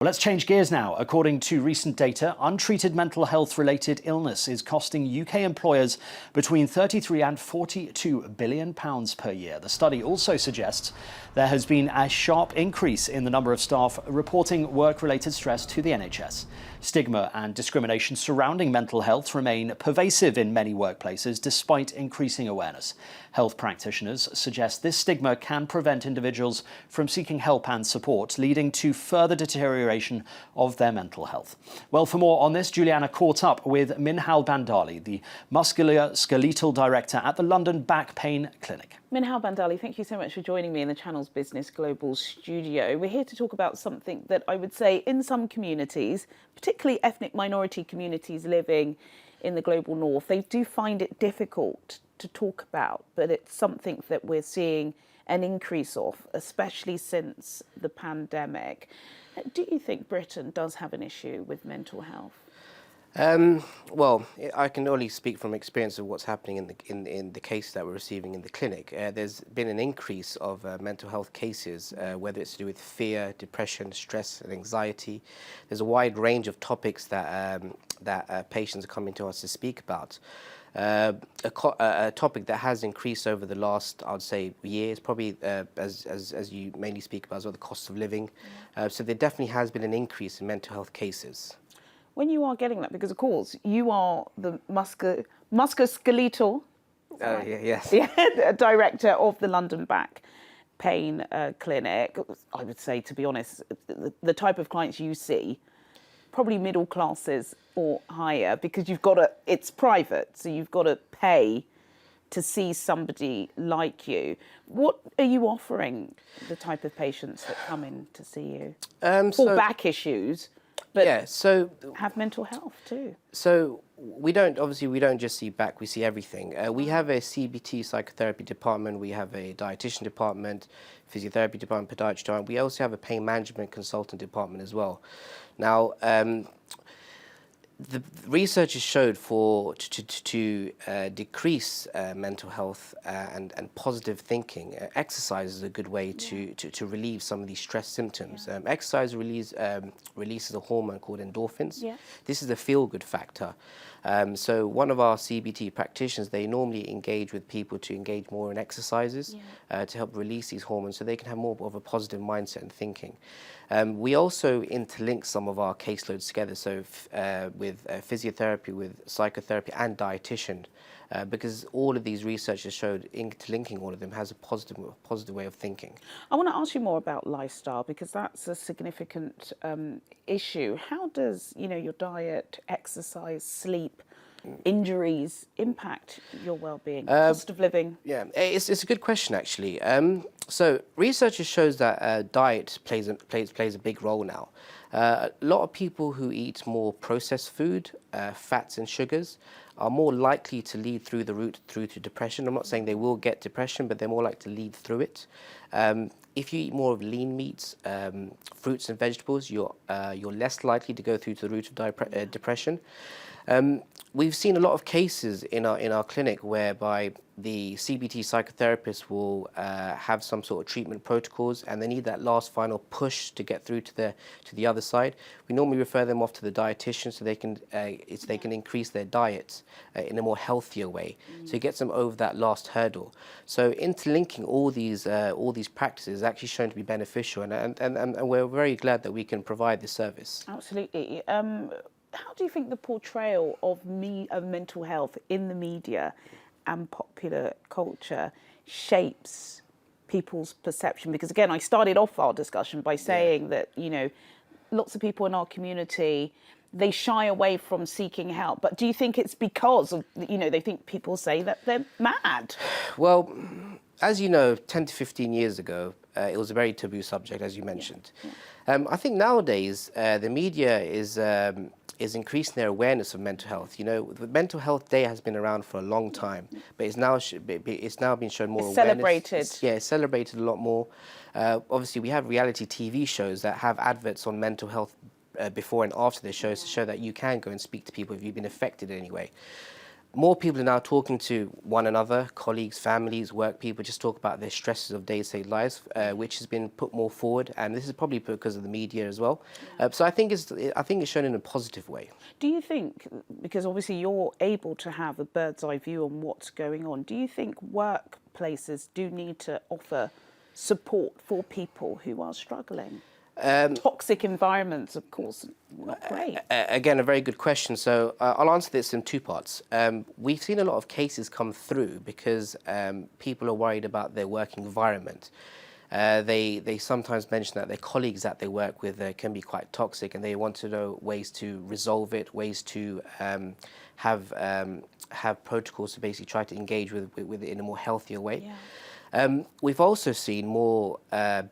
Well, let's change gears now. According to recent data, untreated mental health-related illness is costing UK employers between 33 and 42 billion pounds per year. The study also suggests there has been a sharp increase in the number of staff reporting work-related stress to the NHS. Stigma and discrimination surrounding mental health remain pervasive in many workplaces despite increasing awareness. Health practitioners suggest this stigma can prevent individuals from seeking help and support, leading to further deterioration of their mental health. Well, for more on this, Juliana caught up with Minhal Bandali, the Musculoskeletal Director at the London Back Pain Clinic. Minhal Bandali, thank you so much for joining me in the Channel's Business Global studio. We're here to talk about something that I would say in some communities, particularly ethnic minority communities living in the global north, they do find it difficult to talk about, but it's something that we're seeing an increase of, especially since the pandemic. Do you think Britain does have an issue with mental health? Well, I can only speak from experience of what's happening in the cases that we're receiving in the clinic. There's been an increase of mental health cases, whether it's to do with fear, depression, stress, and anxiety. There's a wide range of topics that patients are coming to us to speak about. A topic that has increased over the last, I would say, year is probably, as you mainly speak about, as well, the cost of living. So there definitely has been an increase in mental health cases. When you are getting that, because of course you are the musculoskeletal director of the London Back Pain Clinic. I would say, to be honest, the type of clients you see, probably middle classes or higher, because you've got to, it's private, so you've got to pay to see somebody like you. What are you offering the type of patients that come in to see you for back issues? But yeah, so have mental health too. So we don't just see back, we see everything. We have a CBT psychotherapy department, we have a dietitian department, physiotherapy department, podiatry department. We also have a pain management consultant department as well. Now, the research has showed to decrease mental health and positive thinking, exercise is a good way to relieve some of these stress symptoms. Exercise releases a hormone called endorphins. This is a feel-good factor. So one of our CBT practitioners, they normally engage with people to engage more in exercises to help release these hormones so they can have more of a positive mindset and thinking. We also interlink some of our caseloads together, so with physiotherapy, with psychotherapy and dietitian, because all of these researchers showed interlinking all of them has a positive way of thinking. I want to ask you more about lifestyle, because that's a significant issue. How does, your diet, exercise, sleep, injuries impact your well-being, cost of living? Yeah, it's a good question actually. So research shows that diet plays a big role now. A lot of people who eat more processed food, fats and sugars, are more likely to lead through the route through to depression. I'm not saying they will get depression, but they're more likely to lead through it. If you eat more of lean meats, fruits and vegetables, you're less likely to go through to the route of depression. We've seen a lot of cases in our clinic whereby the CBT psychotherapist will have some sort of treatment protocols, and they need that last final push to get through to the other side. We normally refer them off to the dietitian so they can increase their diet in a more healthier way. So it gets them over that last hurdle. So interlinking all these practices is actually shown to be beneficial, and we're very glad that we can provide this service. Absolutely. How do you think the portrayal of mental health in the media and popular culture shapes people's perception? Because again, I started off our discussion by saying that, lots of people in our community, they shy away from seeking help. But do you think it's because of, they think people say that they're mad? Well, as you know, 10 to 15 years ago, it was a very taboo subject, as you mentioned. I think nowadays the media is increasing their awareness of mental health. The Mental Health Day has been around for a long time, but it's now been shown more awareness. Celebrated. It's celebrated a lot more. Obviously, we have reality TV shows that have adverts on mental health before and after the shows to show that you can go and speak to people if you've been affected in any way. more people are now talking to one another, colleagues, families, work people, just talk about their stresses of day-to-day lives, which has been put more forward, and this is probably because of the media as well. So I think it's shown in a positive way. Do you think, because obviously you're able to have a bird's eye view on what's going on, do you think workplaces do need to offer support for people who are struggling? Toxic environments, of course, not great. Again, a very good question. So I'll answer this in two parts. We've seen a lot of cases come through because people are worried about their work environment. They sometimes mention that their colleagues that they work with can be quite toxic, and they want to know ways to resolve it, ways to have protocols to basically try to engage with it in a more healthier way. Yeah. We've also seen more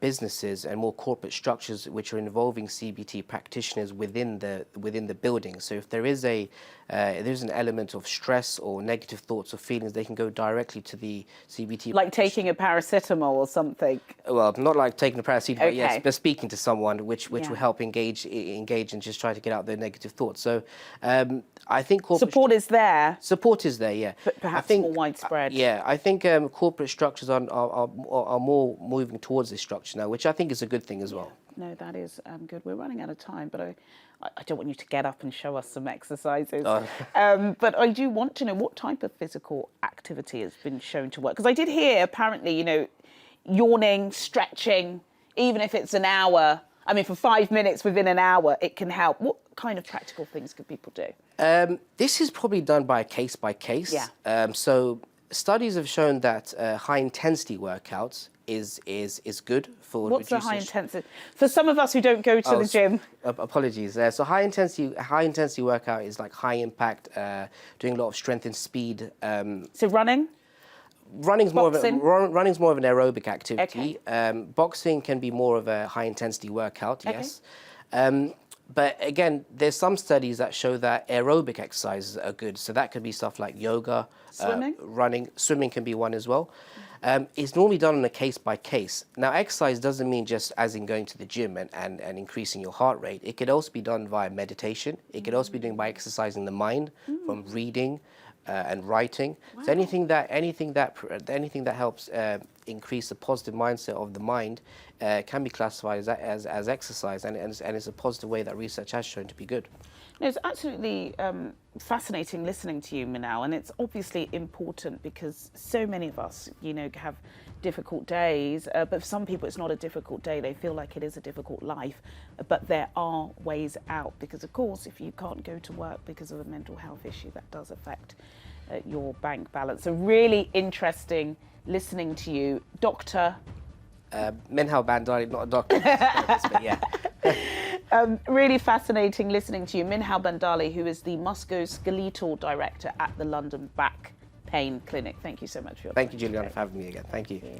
businesses and more corporate structures which are involving CBT practitioners within the building. So if there is there's an element of stress or negative thoughts or feelings, they can go directly to the CBT. Like taking a paracetamol or something. Well, not like taking a paracetamol, but yes, Okay. but speaking to someone, which Yeah. will help engage and just try to get out their negative thoughts. So I think Support is there, support is there, yeah. but perhaps I think, more widespread. Yeah, I think corporate structures are more moving towards this structure now, which I think is a good thing as well. No, that is good. We're running out of time, but I don't want you to get up and show us some exercises. But I do want to know what type of physical activity has been shown to work. Because I did hear, apparently, yawning, stretching, even if it's an hour. I mean, for 5 minutes within an hour, it can help. What kind of practical things could people do? This is probably done by case by case. Yeah. So studies have shown that high intensity workouts is good for What's the reducing high intensity? For some of us who don't go to the gym. Apologies. So high intensity workout is like high impact, doing a lot of strength and speed. So running? Running's more of Boxing? running's more of an aerobic activity. Okay. Boxing can be more of a high intensity workout. Yes. But again, there's some studies that show that aerobic exercises are good. So that could be stuff like yoga, Swimming? running. Swimming can be one as well. It's normally done on a case by case. Now, exercise doesn't mean just as in going to the gym and increasing your heart rate. It could also be done via meditation. It could also be done by exercising the mind from reading and writing. Wow. So anything that helps increase the positive mindset of the mind can be classified as exercise, and it's a positive way that research has shown to be good. No, it's absolutely fascinating listening to you, Minhal, and it's obviously important because so many of us, have difficult days, but for some people it's not a difficult day. They feel like it is a difficult life, but there are ways out because, of course, if you can't go to work because of a mental health issue, that does affect your bank balance. So really interesting listening to you. Dr. Minhal Bandali, not a doctor, but yeah. Really fascinating listening to you. Minhal Bandali, who is the Musculoskeletal Director at the London Back Pain Clinic. Thank you so much for your time. Thank you, Juliana, for having me again. Thank you.